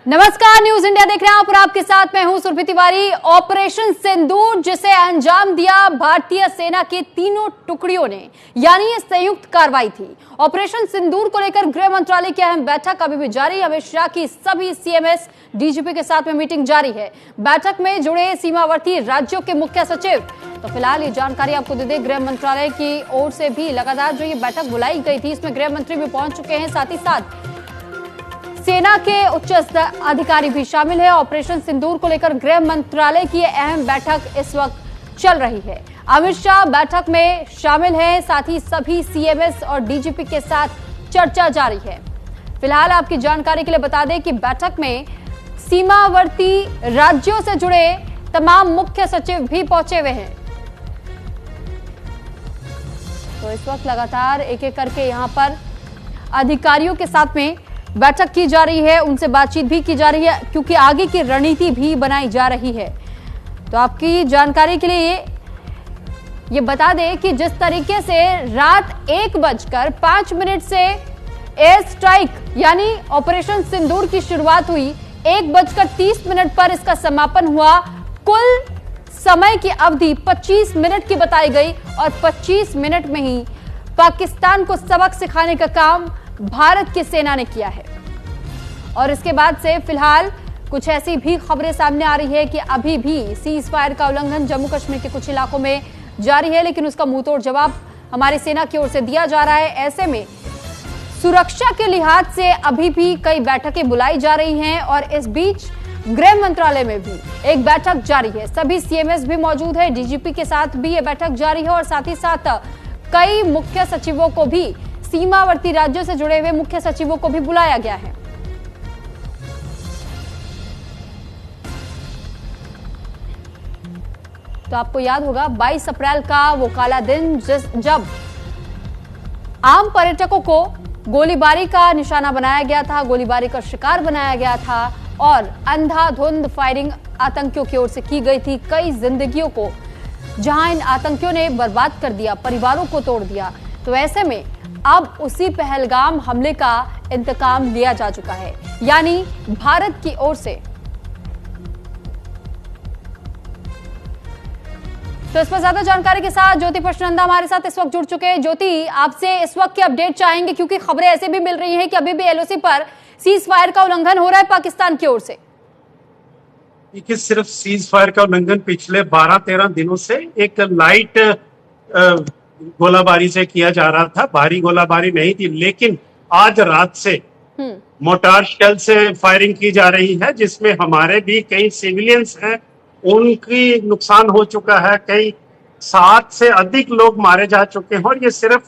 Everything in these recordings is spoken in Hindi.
नमस्कार, न्यूज इंडिया देख रहे हैं आप और आपके साथ मैं हूं सुरभि तिवारी। ऑपरेशन सिंदूर जिसे अंजाम दिया भारतीय सेना की तीनों टुकड़ियों ने, यानी ये संयुक्त कार्रवाई थी। ऑपरेशन सिंदूर को लेकर गृह मंत्रालय की अहम बैठक अभी भी जारी। अमित शाह की सभी सीएमएस डीजीपी के साथ में मीटिंग जारी है। बैठक में जुड़े सीमावर्ती राज्यों के मुख्य सचिव। तो फिलहाल ये जानकारी आपको दे दें, गृह मंत्रालय की ओर से भी लगातार जो ये बैठक बुलाई गई थी, इसमें गृह मंत्री भी पहुंच चुके हैं, साथ ही साथ सेना के उच्च अधिकारी भी शामिल है। ऑपरेशन सिंदूर को लेकर गृह मंत्रालय की अहम बैठक इस वक्त चल रही है। अमित शाह बैठक में शामिल हैं, साथ ही सभी सीएमएस और डीजीपी के साथ चर्चा जारी है। फिलहाल आपकी जानकारी के लिए बता दें कि बैठक में सीमावर्ती राज्यों से जुड़े तमाम मुख्य सचिव भी पहुंचे हुए हैं। तो इस वक्त लगातार एक एक करके यहां पर अधिकारियों के साथ में बैठक की जा रही है, उनसे बातचीत भी की जा रही है, क्योंकि आगे की रणनीति भी बनाई जा रही है। तो आपकी जानकारी के लिए ये बता दें कि जिस तरीके से रात 1:05 से एयर स्ट्राइक यानी ऑपरेशन सिंदूर की शुरुआत हुई, 1:30 पर इसका समापन हुआ। कुल समय की अवधि 25 मिनट की बताई गई और 25 मिनट में ही पाकिस्तान को सबक सिखाने का काम भारत की सेना ने किया है। और इसके बाद से फिलहाल कुछ ऐसी भी खबरें सामने आ रही है कि अभी भी सीज फायर का उल्लंघन जम्मू कश्मीर के कुछ इलाकों में जारी है, लेकिन उसका मुंहतोड़ जवाब हमारी सेना की ओर से दिया जा रहा है। ऐसे में सुरक्षा के लिहाज से अभी भी कई बैठकें बुलाई जा रही हैं और इस बीच गृह मंत्रालय में भी एक बैठक जारी है। सभी सीएमएस भी मौजूद है, डीजीपी के साथ भी यह बैठक जारी है और साथ ही साथ कई मुख्य सचिवों को भी, सीमावर्ती राज्यों से जुड़े हुए मुख्य सचिवों को भी बुलाया गया है। तो आपको याद होगा 22 अप्रैल का वो काला दिन जब आम पर्यटकों को गोलीबारी का निशाना बनाया गया था, गोलीबारी का शिकार बनाया गया था और अंधाधुंध फायरिंग आतंकियों की ओर से की गई थी। कई जिंदगियों को जहां इन आतंकियों ने बर्बाद कर दिया, परिवारों को तोड़ दिया। तो ऐसे में अब उसी पहलगाम हमले का इंतकाम लिया जा चुका है, यानी भारत की ओर से। तो इस पर ज्यादा जानकारी के साथ ज्योति प्रश्नंदा हमारे साथ इस वक्त जुड़ चुके हैं। ज्योति, आपसे इस वक्त की अपडेट चाहेंगे, क्योंकि खबरें ऐसे भी मिल रही हैं कि अभी भी एलओसी पर सीज फायर का उल्लंघन हो रहा है पाकिस्तान की ओर से। देखिए, सिर्फ सीज फायर का उल्लंघन पिछले 12-13 दिनों से एक लाइट गोलाबारी से किया जा रहा था, भारी गोलाबारी नहीं थी। लेकिन आज रात से मोर्टार शेल से फायरिंग की जा रही है, जिसमें हमारे भी कई सिविलियंस हैं, उनकी नुकसान हो चुका है। कई 7 से अधिक लोग मारे जा चुके हैं और ये सिर्फ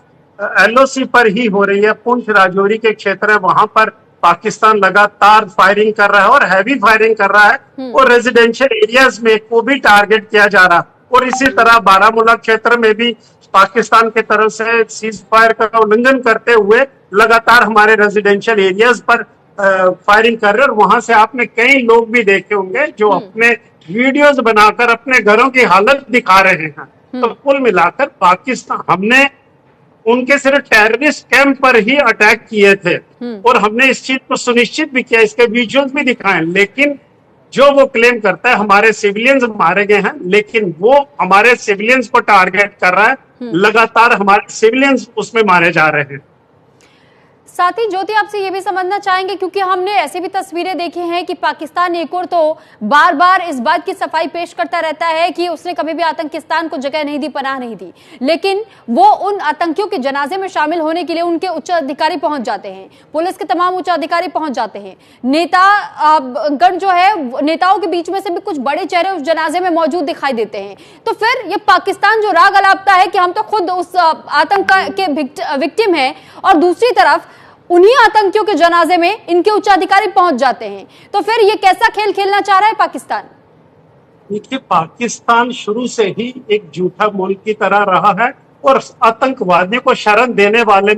एलओसी पर ही हो रही है। पुंछ राजौरी के क्षेत्र है, वहां पर पाकिस्तान लगातार फायरिंग कर रहा है और हैवी फायरिंग कर रहा है और रेजिडेंशियल एरियाज में को भी टारगेट किया जा रहा है। और इसी तरह बारामूला क्षेत्र में भी पाकिस्तान की तरफ से सीज फायर का उल्लंघन करते हुए लगातार हमारे रेजिडेंशियल एरियाज पर फायरिंग कर रहे हैं। और वहां से आपने कई लोग भी देखे होंगे जो अपने वीडियोस बनाकर अपने घरों की हालत दिखा रहे हैं। तो कुल मिलाकर पाकिस्तान, हमने उनके सिर्फ टेररिस्ट कैंप पर ही अटैक किए थे और हमने इस चीज को सुनिश्चित भी किया, इसके विजुअल्स भी दिखाए। लेकिन जो वो क्लेम करता है हमारे सिविलियंस मारे गए हैं, लेकिन वो हमारे सिविलियंस को टारगेट कर रहा है। लगातार हमारे सिविलियंस उसमें मारे जा रहे हैं। साथ ही ज्योति, आपसे ये भी समझना चाहेंगे, क्योंकि हमने ऐसी भी तस्वीरें देखी हैं कि पाकिस्तान एक और तो बार बार इस बात की सफाई पेश करता रहता है कि उसने कभी भी आतंकिस्तान को जगह नहीं दी, पनाह नहीं दी, लेकिन वो उन आतंकियों के जनाजे में शामिल होने के लिए उनके उच्च अधिकारी पहुंच जाते हैं, पुलिस के तमाम उच्च अधिकारी पहुंच जाते हैं, नेता गण जो है, नेताओं के बीच में से भी कुछ बड़े चेहरे उस जनाजे में मौजूद दिखाई देते हैं। तो फिर ये पाकिस्तान जो राग अलापता है कि हम तो खुद उस आतंक के विक्टिम है, और दूसरी तरफ उन्हीं आतंकियों के जनाजे में इनके उच्चाधिकारी पहुंच जाते हैं, तो फिर ये कैसा खेल खेलना चाह रहा है पाकिस्तान? देखिए, पाकिस्तान शुरू से ही एक झूठा मुल्क की तरह रहा है और आतंकवादियों को शरण देने वाले में